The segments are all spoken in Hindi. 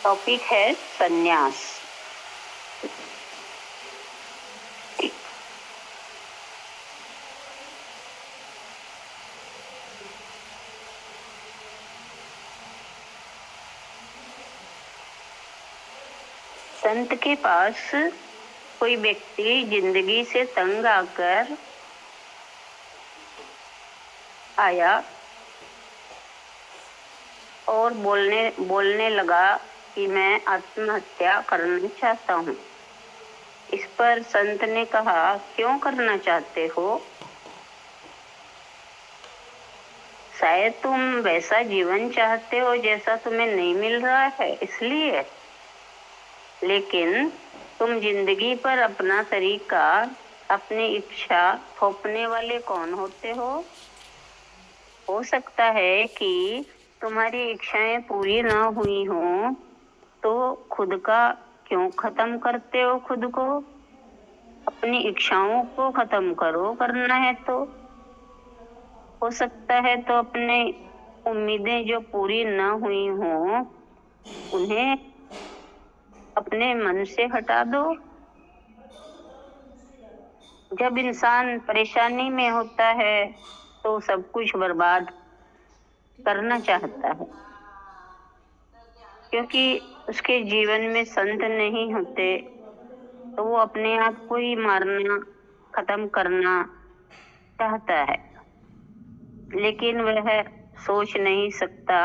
टॉपिक है संन्यास। संत के पास कोई व्यक्ति जिंदगी से तंग आकर आया और बोलने लगा कि मैं आत्महत्या करना चाहता हूँ। इस पर संत ने कहा, क्यों करना चाहते हो? शायद तुम वैसा जीवन चाहते हो जैसा तुम्हें नहीं मिल रहा है, इसलिए। लेकिन तुम जिंदगी पर अपना तरीका, अपनी इच्छा थोपने वाले कौन होते हो? हो सकता है कि तुम्हारी इच्छाएं पूरी ना हुई हों, तो खुद का क्यों खत्म करते हो? खुद को, अपनी इच्छाओं को खत्म करो, करना है तो। हो सकता है तो अपने उम्मीदें जो पूरी ना हुई हों, उन्हें अपने मन से हटा दो। जब इंसान परेशानी में होता है तो सब कुछ बर्बाद करना चाहता है, क्योंकि उसके जीवन में संत नहीं होते, तो वो अपने आप को ही मारना, खत्म करना चाहता है। लेकिन वह सोच नहीं सकता,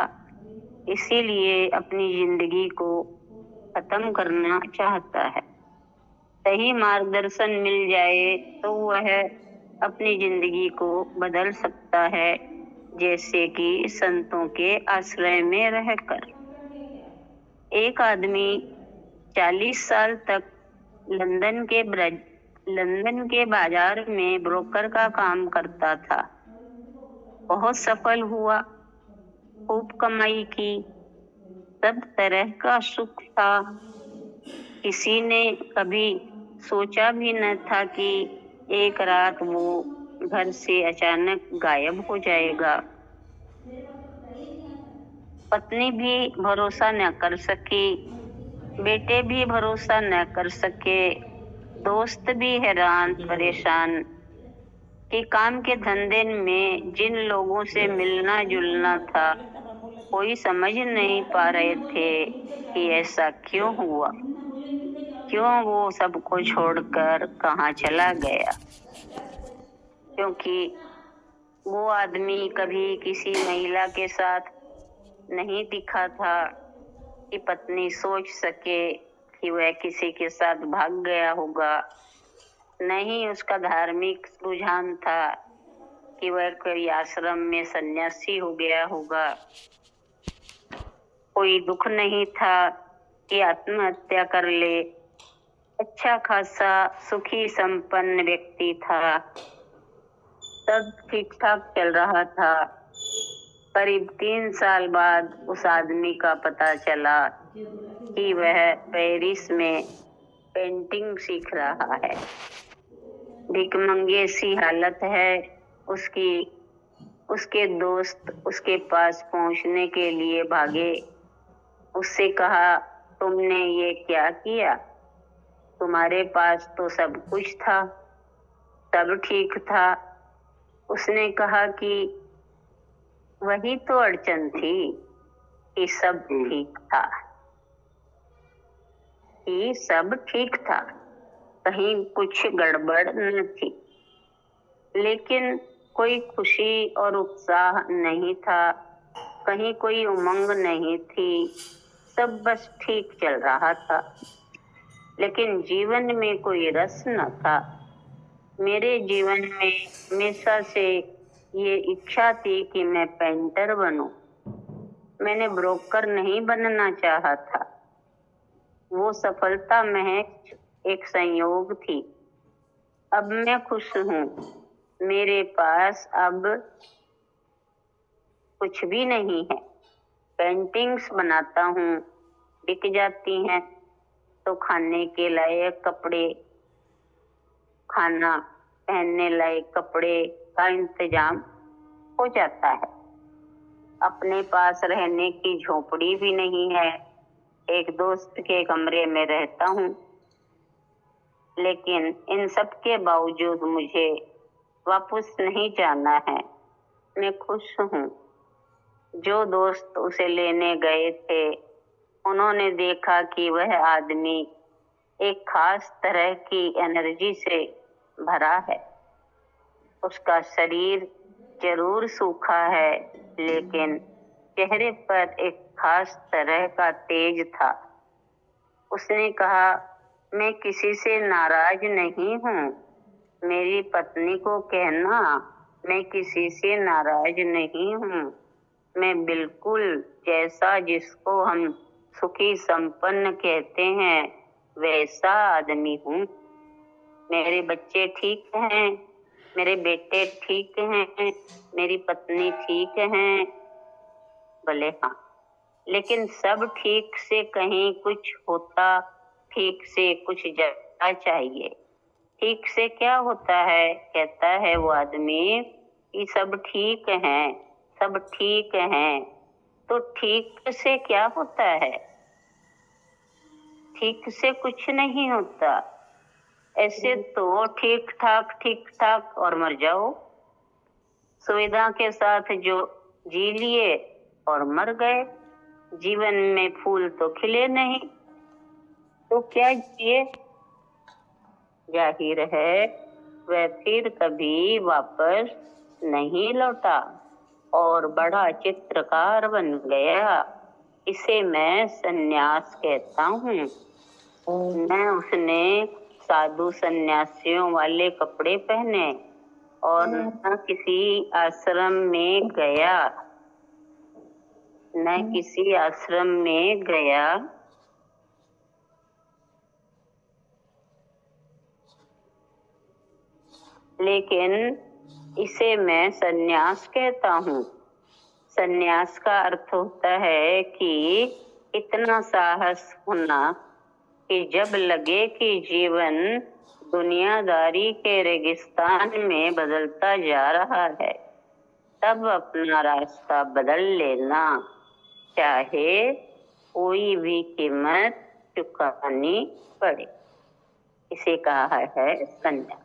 इसीलिए अपनी जिंदगी को खत्म करना चाहता है। सही मार्गदर्शन मिल जाए तो वह अपनी जिंदगी को बदल सकता है, जैसे कि संतों के आश्रय में रहकर। एक आदमी 40 साल तक लंदन के बाजार में ब्रोकर का काम करता था। बहुत सफल हुआ, खूब कमाई की, सब तरह का सुख था। किसी ने कभी सोचा भी न था कि एक रात वो घर से अचानक गायब हो जाएगा। पत्नी भी भरोसा न कर सकी, बेटे भी भरोसा न कर सके, दोस्त भी हैरान परेशान कि काम के धंधे में जिन लोगों से मिलना जुलना था, कोई समझ नहीं पा रहे थे कि ऐसा क्यों हुआ, क्यों वो सबको छोड़कर कहाँ चला गया। क्योंकि वो आदमी कभी किसी महिला के साथ नहीं दिखा था कि पत्नी सोच सके कि वह किसी के साथ भाग गया होगा। नहीं उसका धार्मिक रुझान था कि वह कोई आश्रम में सन्यासी हो गया होगा। कोई दुख नहीं था कि आत्महत्या कर ले। अच्छा खासा सुखी संपन्न व्यक्ति था, सब ठीक ठाक चल रहा था। करीब 3 साल बाद उस आदमी का पता चला कि वह पेरिस में पेंटिंग सीख रहा है। भिखमंगे सी हालत है उसकी। उसके दोस्त उसके पास पहुंचने के लिए भागे। उससे कहा, तुमने ये क्या किया? तुम्हारे पास तो सब कुछ था, सब ठीक था। उसने कहा कि वही तो अड़चन थी कि सब ठीक था, कि सब ठीक था, कहीं कुछ गड़बड़ न थी। लेकिन कोई खुशी और उत्साह नहीं था, कहीं कोई उमंग नहीं थी, सब बस ठीक चल रहा था, लेकिन जीवन में कोई रस न था। मेरे जीवन में हमेशा से ये इच्छा थी कि मैं पेंटर बनूं। मैंने ब्रोकर नहीं बनना चाहा था। वो सफलता महज एक संयोग थी। अब मैं खुश हूँ। मेरे पास अब कुछ भी नहीं है। पेंटिंग्स बनाता हूँ, बिक जाती हैं तो खाने के लायक कपड़े, खाना पहनने लायक कपड़े का इंतजाम हो जाता है। अपने पास रहने की झोपड़ी भी नहीं है, एक दोस्त के कमरे में रहता हूँ, लेकिन इन सब के बावजूद मुझे वापस नहीं जाना है। मैं खुश हूँ। जो दोस्त उसे लेने गए थे, उन्होंने देखा कि वह आदमी एक खास तरह की एनर्जी से भरा है। उसका शरीर जरूर सूखा है, लेकिन चेहरे पर एक खास तरह का तेज था। उसने कहा, मैं किसी से नाराज नहीं हूँ। मेरी पत्नी को कहना, मैं किसी से नाराज नहीं हूँ। मैं बिल्कुल जैसा जिसको हम सुखी संपन्न कहते हैं, वैसा आदमी हूँ। मेरे बच्चे ठीक हैं, मेरे बेटे ठीक हैं, मेरी पत्नी ठीक हैं। भले हाँ, लेकिन सब ठीक से कहीं कुछ होता, ठीक से कुछ जाना चाहिए। ठीक से क्या होता है? कहता है वो आदमी कि सब ठीक हैं, सब ठीक हैं। तो ठीक से क्या होता है? ठीक से कुछ नहीं होता। ऐसे तो ठीक ठाक और मर जाओ। सुविधा के साथ जो जी लिए और मर गए। जीवन में फूल तो खिले नहीं, तो क्या जिए? जाहिर है वह फिर कभी वापस नहीं लौटा और बड़ा चित्रकार बन गया। इसे मैं सन्यास कहता हूँ। न उसने साधु सन्यासियों वाले कपड़े पहने और न किसी आश्रम में गया, न किसी आश्रम में गया। लेकिन इसे मैं सन्यास कहता हूँ। सन्यास का अर्थ होता है कि इतना साहस होना कि जब लगे कि जीवन दुनियादारी के रेगिस्तान में बदलता जा रहा है, तब अपना रास्ता बदल लेना, चाहे कोई भी कीमत चुकानी पड़े। इसे कहा है संन्यास।